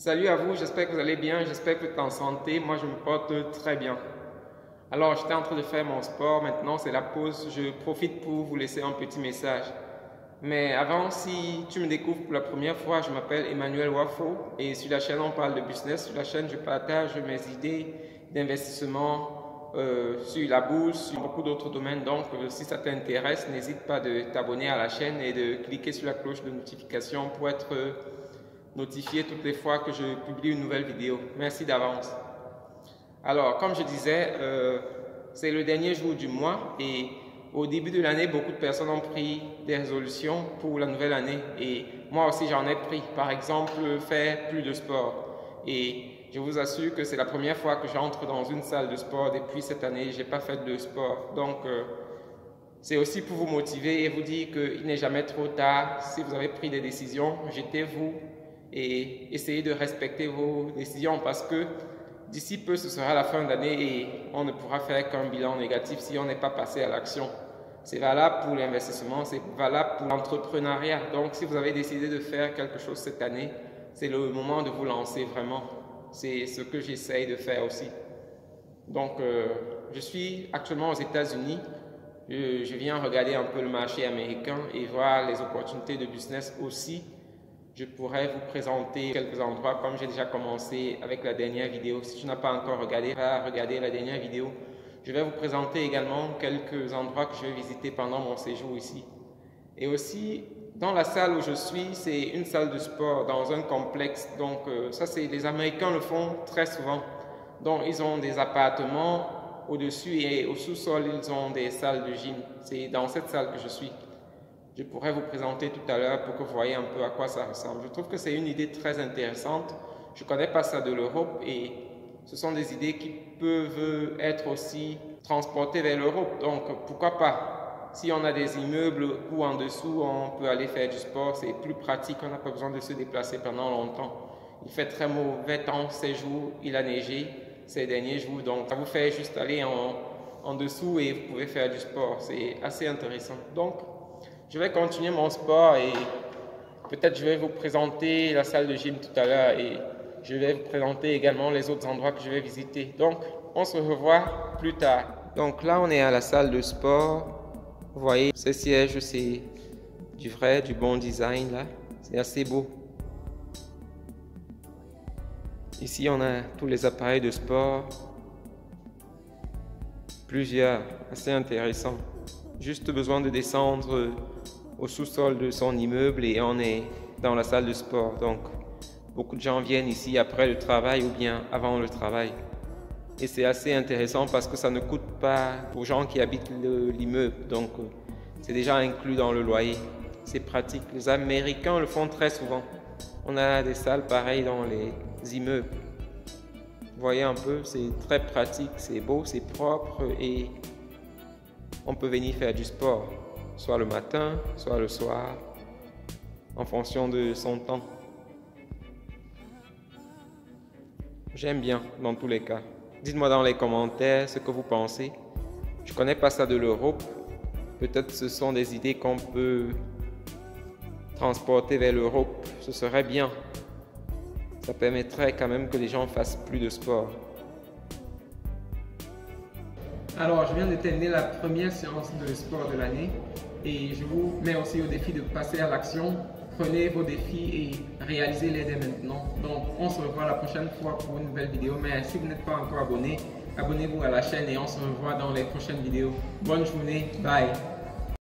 Salut à vous, j'espère que vous allez bien, j'espère que vous êtes en santé. Moi, je me porte très bien. Alors, j'étais en train de faire mon sport, maintenant c'est la pause. Je profite pour vous laisser un petit message. Mais avant, si tu me découvres pour la première fois, je m'appelle Emmanuel Wafo et sur la chaîne on parle de business. Sur la chaîne, je partage mes idées d'investissement sur la bourse, sur beaucoup d'autres domaines. Donc, si ça t'intéresse, n'hésite pas de t'abonner à la chaîne et de cliquer sur la cloche de notification pour être notifié toutes les fois que je publie une nouvelle vidéo. Merci d'avance. Alors, comme je disais, c'est le dernier jour du mois et au début de l'année, beaucoup de personnes ont pris des résolutions pour la nouvelle année et moi aussi j'en ai pris. Par exemple, faire plus de sport. Et je vous assure que c'est la première fois que j'entre dans une salle de sport depuis cette année. Je n'ai pas fait de sport. Donc, c'est aussi pour vous motiver et vous dire qu'il n'est jamais trop tard. Si vous avez pris des décisions, jetez-vous et essayez de respecter vos décisions parce que d'ici peu, ce sera la fin d'année et on ne pourra faire qu'un bilan négatif si on n'est pas passé à l'action. C'est valable pour l'investissement, c'est valable pour l'entrepreneuriat. Donc, si vous avez décidé de faire quelque chose cette année, c'est le moment de vous lancer vraiment. C'est ce que j'essaye de faire aussi. Donc, je suis actuellement aux États-Unis. Je viens regarder un peu le marché américain et voir les opportunités de business aussi. Je pourrais vous présenter quelques endroits comme j'ai déjà commencé avec la dernière vidéo. Si tu n'as pas encore regardé, va regarder la dernière vidéo. Je vais vous présenter également quelques endroits que je vais visiter pendant mon séjour ici. Et aussi, dans la salle où je suis, c'est une salle de sport dans un complexe. Donc ça, les Américains le font très souvent. Donc ils ont des appartements au-dessus et au sous-sol, ils ont des salles de gym. C'est dans cette salle que je suis. Je pourrais vous présenter tout à l'heure pour que vous voyez un peu à quoi ça ressemble. Je trouve que c'est une idée très intéressante. Je ne connais pas ça de l'Europe et ce sont des idées qui peuvent être aussi transportées vers l'Europe. Donc, pourquoi pas? Si on a des immeubles où en dessous, on peut aller faire du sport, c'est plus pratique, on n'a pas besoin de se déplacer pendant longtemps. Il fait très mauvais temps ces jours, il a neigé ces derniers jours, donc ça vous fait juste aller en dessous et vous pouvez faire du sport. C'est assez intéressant. Donc, je vais continuer mon sport et peut-être je vais vous présenter la salle de gym tout à l'heure et je vais vous présenter également les autres endroits que je vais visiter. Donc, on se revoit plus tard. Donc là, on est à la salle de sport. Vous voyez, ce siège, c'est du bon design là. C'est assez beau. Ici, on a tous les appareils de sport. Plusieurs, assez intéressants. Juste besoin de descendre au sous-sol de son immeuble et on est dans la salle de sport. Donc, beaucoup de gens viennent ici après le travail ou bien avant le travail. Et c'est assez intéressant parce que ça ne coûte pas aux gens qui habitent l'immeuble. Donc, c'est déjà inclus dans le loyer. C'est pratique. Les Américains le font très souvent. On a des salles pareilles dans les immeubles. Vous voyez un peu, c'est très pratique, c'est beau, c'est propre et on peut venir faire du sport, soit le matin, soit le soir, en fonction de son temps. J'aime bien dans tous les cas. Dites-moi dans les commentaires ce que vous pensez. Je ne connais pas ça de l'Europe. Peut-être ce sont des idées qu'on peut transporter vers l'Europe. Ce serait bien. Ça permettrait quand même que les gens fassent plus de sport. Alors, je viens de terminer la première séance de sport de l'année et je vous mets aussi au défi de passer à l'action. Prenez vos défis et réalisez-les dès maintenant. Donc, on se revoit la prochaine fois pour une nouvelle vidéo. Mais si vous n'êtes pas encore abonné, abonnez-vous à la chaîne et on se revoit dans les prochaines vidéos. Bonne journée, bye!